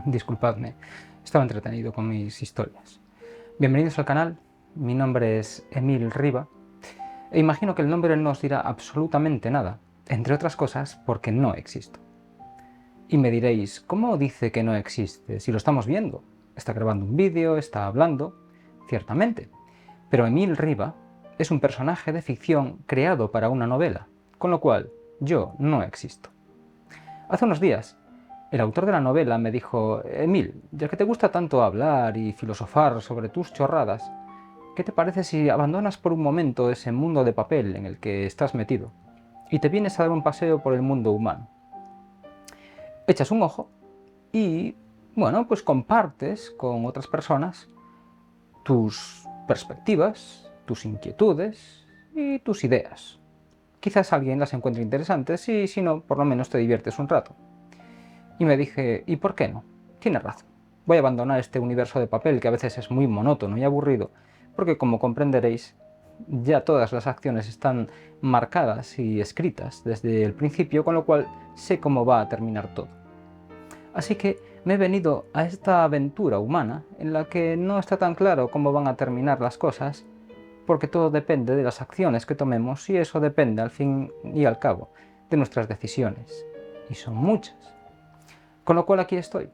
Disculpadme, estaba entretenido con mis historias. Bienvenidos al canal, mi nombre es Emil Riba e imagino que el nombre no os dirá absolutamente nada, entre otras cosas porque no existo. Y me diréis, ¿cómo dice que no existe? Si lo estamos viendo, está grabando un vídeo, está hablando, ciertamente. Pero Emil Riba es un personaje de ficción creado para una novela, con lo cual yo no existo. Hace unos días, el autor de la novela me dijo: Emil, ya que te gusta tanto hablar y filosofar sobre tus chorradas, ¿qué te parece si abandonas por un momento ese mundo de papel en el que estás metido y te vienes a dar un paseo por el mundo humano? Echas un ojo y, bueno, pues compartes con otras personas tus perspectivas, tus inquietudes y tus ideas. Quizás alguien las encuentre interesantes y si no, por lo menos te diviertes un rato. Y me dije, ¿y por qué no? Tienes razón. Voy a abandonar este universo de papel que a veces es muy monótono y aburrido, porque como comprenderéis, ya todas las acciones están marcadas y escritas desde el principio, con lo cual sé cómo va a terminar todo. Así que me he venido a esta aventura humana en la que no está tan claro cómo van a terminar las cosas, porque todo depende de las acciones que tomemos y eso depende al fin y al cabo de nuestras decisiones. Y son muchas. Con lo cual aquí estoy.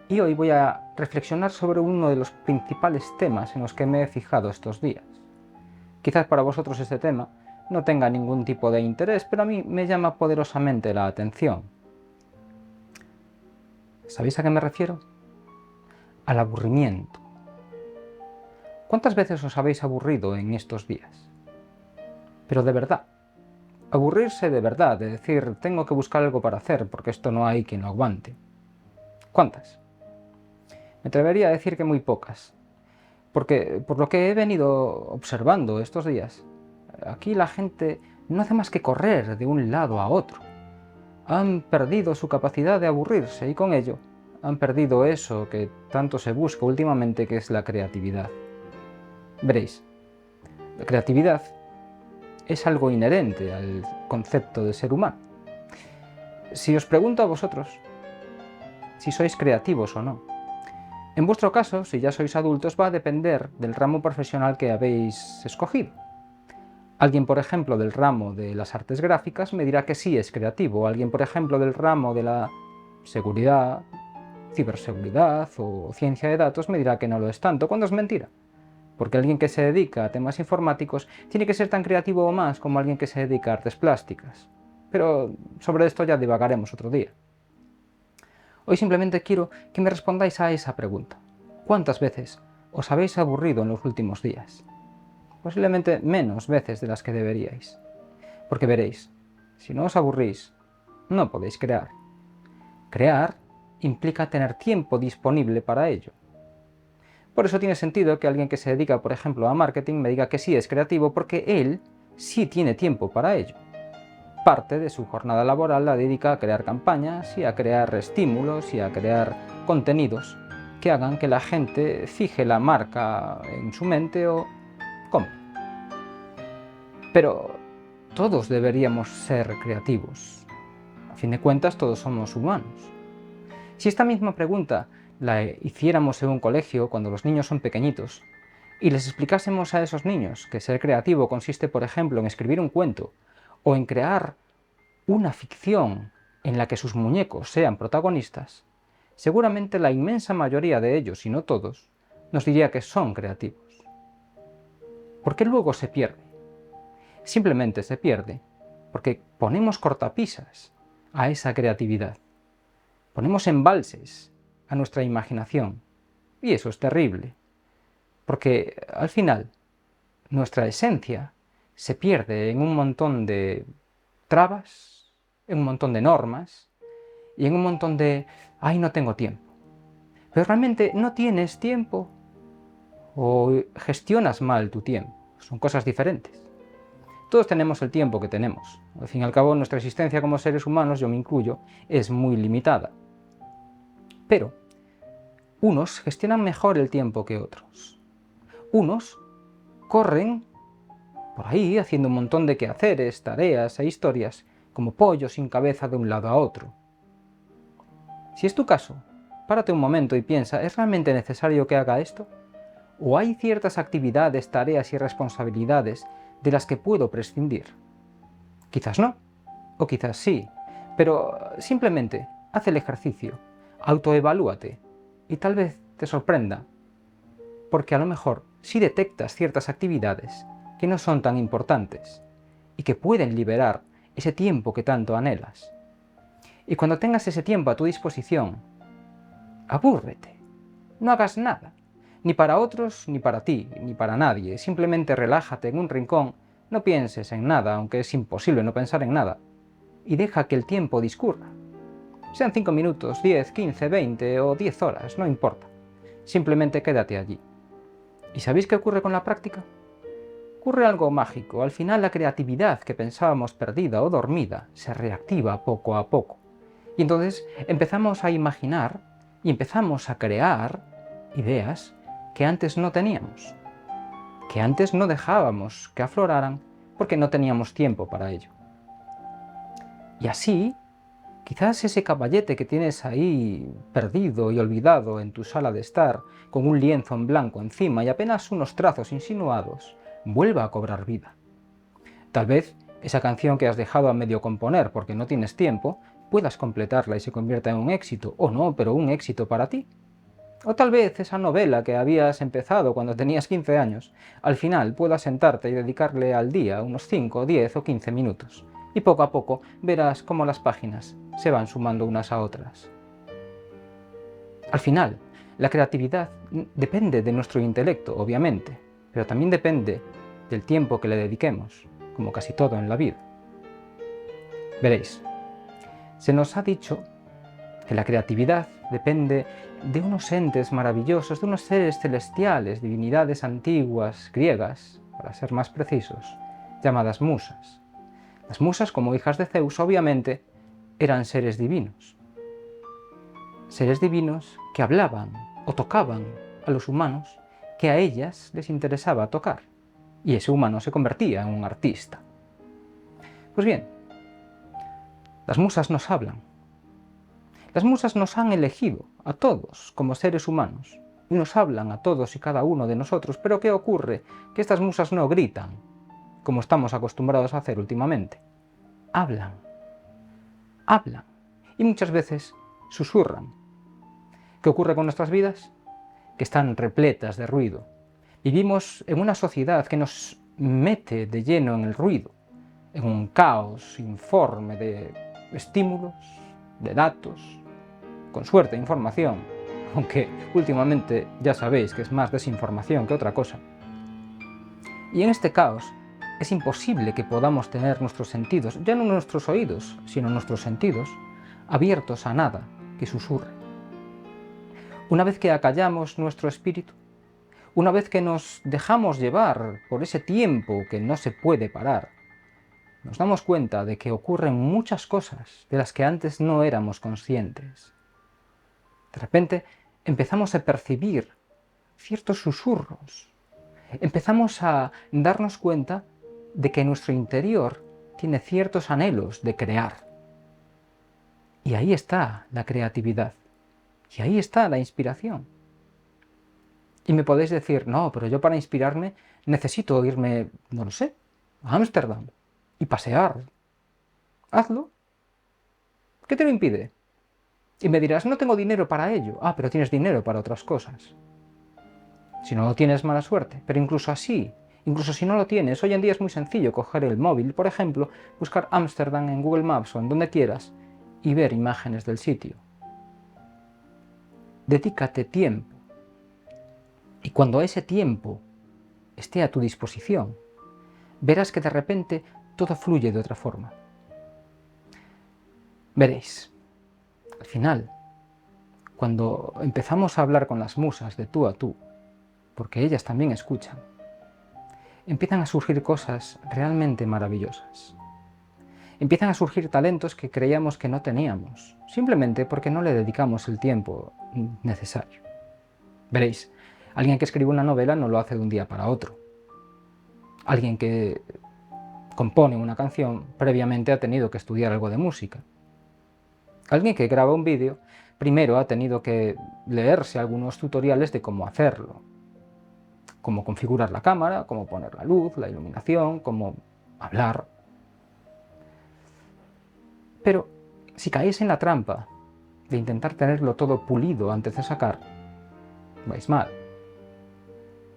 Y hoy voy a reflexionar sobre uno de los principales temas en los que me he fijado estos días. Quizás para vosotros este tema no tenga ningún tipo de interés, pero a mí me llama poderosamente la atención. ¿Sabéis a qué me refiero? Al aburrimiento. ¿Cuántas veces os habéis aburrido en estos días? Pero de verdad. Aburrirse de verdad, de decir, tengo que buscar algo para hacer porque esto no hay quien lo aguante. ¿Cuántas? Me atrevería a decir que muy pocas. Porque por lo que he venido observando estos días, aquí la gente no hace más que correr de un lado a otro. Han perdido su capacidad de aburrirse y con ello han perdido eso que tanto se busca últimamente, que es la creatividad. Veréis, la creatividad es algo inherente al concepto de ser humano. Si os pregunto a vosotros si sois creativos o no, en vuestro caso, si ya sois adultos, va a depender del ramo profesional que habéis escogido. Alguien, por ejemplo, del ramo de las artes gráficas me dirá que sí es creativo. Alguien, por ejemplo, del ramo de la seguridad, ciberseguridad o ciencia de datos me dirá que no lo es tanto, cuando es mentira. Porque alguien que se dedica a temas informáticos tiene que ser tan creativo o más como alguien que se dedica a artes plásticas. Pero sobre esto ya divagaremos otro día. Hoy simplemente quiero que me respondáis a esa pregunta. ¿Cuántas veces os habéis aburrido en los últimos días? Posiblemente menos veces de las que deberíais. Porque veréis, si no os aburrís, no podéis crear. Crear implica tener tiempo disponible para ello. Por eso tiene sentido que alguien que se dedica, por ejemplo, a marketing me diga que sí es creativo, porque él sí tiene tiempo para ello. Parte de su jornada laboral la dedica a crear campañas y a crear estímulos y a crear contenidos que hagan que la gente fije la marca en su mente o compre. Pero todos deberíamos ser creativos. A fin de cuentas, todos somos humanos. Si esta misma pregunta la hiciéramos en un colegio cuando los niños son pequeñitos y les explicásemos a esos niños que ser creativo consiste, por ejemplo, en escribir un cuento o en crear una ficción en la que sus muñecos sean protagonistas, seguramente la inmensa mayoría de ellos, y no todos, nos diría que son creativos. ¿Por qué luego se pierde? Simplemente se pierde porque ponemos cortapisas a esa creatividad. Ponemos embalses a nuestra imaginación. Y eso es terrible, porque al final nuestra esencia se pierde en un montón de trabas, en un montón de normas y en un montón de ¡ay, no tengo tiempo! Pero realmente no tienes tiempo o gestionas mal tu tiempo. Son cosas diferentes. Todos tenemos el tiempo que tenemos. Al fin y al cabo, nuestra existencia como seres humanos, yo me incluyo, es muy limitada. Pero unos gestionan mejor el tiempo que otros. Unos corren por ahí haciendo un montón de quehaceres, tareas e historias, como pollos sin cabeza de un lado a otro. Si es tu caso, párate un momento y piensa, ¿es realmente necesario que haga esto? ¿O hay ciertas actividades, tareas y responsabilidades de las que puedo prescindir? Quizás no, o quizás sí, pero simplemente haz el ejercicio, autoevalúate y tal vez te sorprenda, porque a lo mejor sí detectas ciertas actividades que no son tan importantes y que pueden liberar ese tiempo que tanto anhelas. Y cuando tengas ese tiempo a tu disposición, abúrrete, no hagas nada, ni para otros, ni para ti, ni para nadie, simplemente relájate en un rincón, no pienses en nada, aunque es imposible no pensar en nada, y deja que el tiempo discurra. Sean 5 minutos, 10, 15, 20 o 10 horas, no importa, simplemente quédate allí. ¿Y sabéis qué ocurre con la práctica? Ocurre algo mágico, al final la creatividad que pensábamos perdida o dormida se reactiva poco a poco. Y entonces empezamos a imaginar y empezamos a crear ideas que antes no teníamos, que antes no dejábamos que afloraran porque no teníamos tiempo para ello. Y así, quizás ese caballete que tienes ahí perdido y olvidado en tu sala de estar, con un lienzo en blanco encima y apenas unos trazos insinuados, vuelva a cobrar vida. Tal vez esa canción que has dejado a medio componer porque no tienes tiempo, puedas completarla y se convierta en un éxito, o no, pero un éxito para ti. O tal vez esa novela que habías empezado cuando tenías 15 años, al final puedas sentarte y dedicarle al día unos 5, 10 o 15 minutos. Y poco a poco verás cómo las páginas se van sumando unas a otras. Al final, la creatividad depende de nuestro intelecto, obviamente, pero también depende del tiempo que le dediquemos, como casi todo en la vida. Veréis, se nos ha dicho que la creatividad depende de unos entes maravillosos, de unos seres celestiales, divinidades antiguas, griegas, para ser más precisos, llamadas musas. Las musas, como hijas de Zeus, obviamente, eran seres divinos. Seres divinos que hablaban o tocaban a los humanos que a ellas les interesaba tocar, y ese humano se convertía en un artista. Pues bien, las musas nos hablan. Las musas nos han elegido a todos como seres humanos y nos hablan a todos y cada uno de nosotros, pero ¿qué ocurre? Que estas musas no gritan, como estamos acostumbrados a hacer últimamente. Hablan, hablan y muchas veces susurran. ¿Qué ocurre con nuestras vidas? Que están repletas de ruido. Vivimos en una sociedad que nos mete de lleno en el ruido, en un caos informe de estímulos, de datos, con suerte información, aunque últimamente ya sabéis que es más desinformación que otra cosa. Y en este caos es imposible que podamos tener nuestros sentidos, ya no nuestros oídos, sino nuestros sentidos, abiertos a nada que susurre. Una vez que acallamos nuestro espíritu, una vez que nos dejamos llevar por ese tiempo que no se puede parar, nos damos cuenta de que ocurren muchas cosas de las que antes no éramos conscientes. De repente empezamos a percibir ciertos susurros, empezamos a darnos cuenta de que nuestro interior tiene ciertos anhelos de crear. Y ahí está la creatividad, y ahí está la inspiración. Y me podéis decir, no, pero yo para inspirarme necesito irme, no lo sé, a Ámsterdam y pasear. Hazlo. ¿Qué te lo impide? Y me dirás, no tengo dinero para ello. Ah, pero tienes dinero para otras cosas. Si no lo tienes, mala suerte. Pero incluso así, incluso si no lo tienes, hoy en día es muy sencillo coger el móvil, por ejemplo, buscar Ámsterdam en Google Maps o en donde quieras y ver imágenes del sitio. Dedícate tiempo. Y cuando ese tiempo esté a tu disposición, verás que de repente todo fluye de otra forma. Veréis, al final, cuando empezamos a hablar con las musas de tú a tú, porque ellas también escuchan, empiezan a surgir cosas realmente maravillosas. Empiezan a surgir talentos que creíamos que no teníamos, simplemente porque no le dedicamos el tiempo necesario. Veréis, alguien que escribe una novela no lo hace de un día para otro. Alguien que compone una canción previamente ha tenido que estudiar algo de música. Alguien que graba un vídeo primero ha tenido que leerse algunos tutoriales de cómo hacerlo. Cómo configurar la cámara, cómo poner la luz, la iluminación, cómo hablar. Pero si caéis en la trampa de intentar tenerlo todo pulido antes de sacar, vais mal.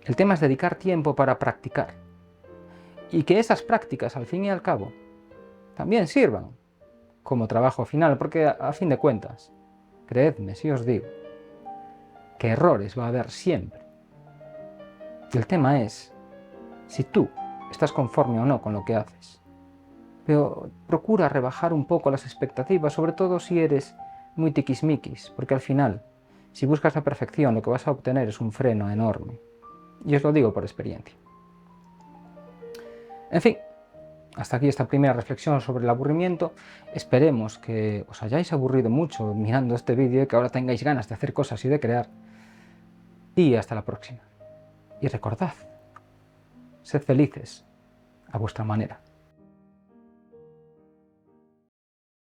El tema es dedicar tiempo para practicar. Y que esas prácticas, al fin y al cabo, también sirvan como trabajo final, porque a fin de cuentas, creedme si os digo, que errores va a haber siempre. Y el tema es si tú estás conforme o no con lo que haces. Pero procura rebajar un poco las expectativas, sobre todo si eres muy tiquismiquis, porque al final, si buscas la perfección, lo que vas a obtener es un freno enorme. Y os lo digo por experiencia. En fin, hasta aquí esta primera reflexión sobre el aburrimiento. Esperemos que os hayáis aburrido mucho mirando este vídeo y que ahora tengáis ganas de hacer cosas y de crear. Y hasta la próxima. Y recordad, sed felices a vuestra manera.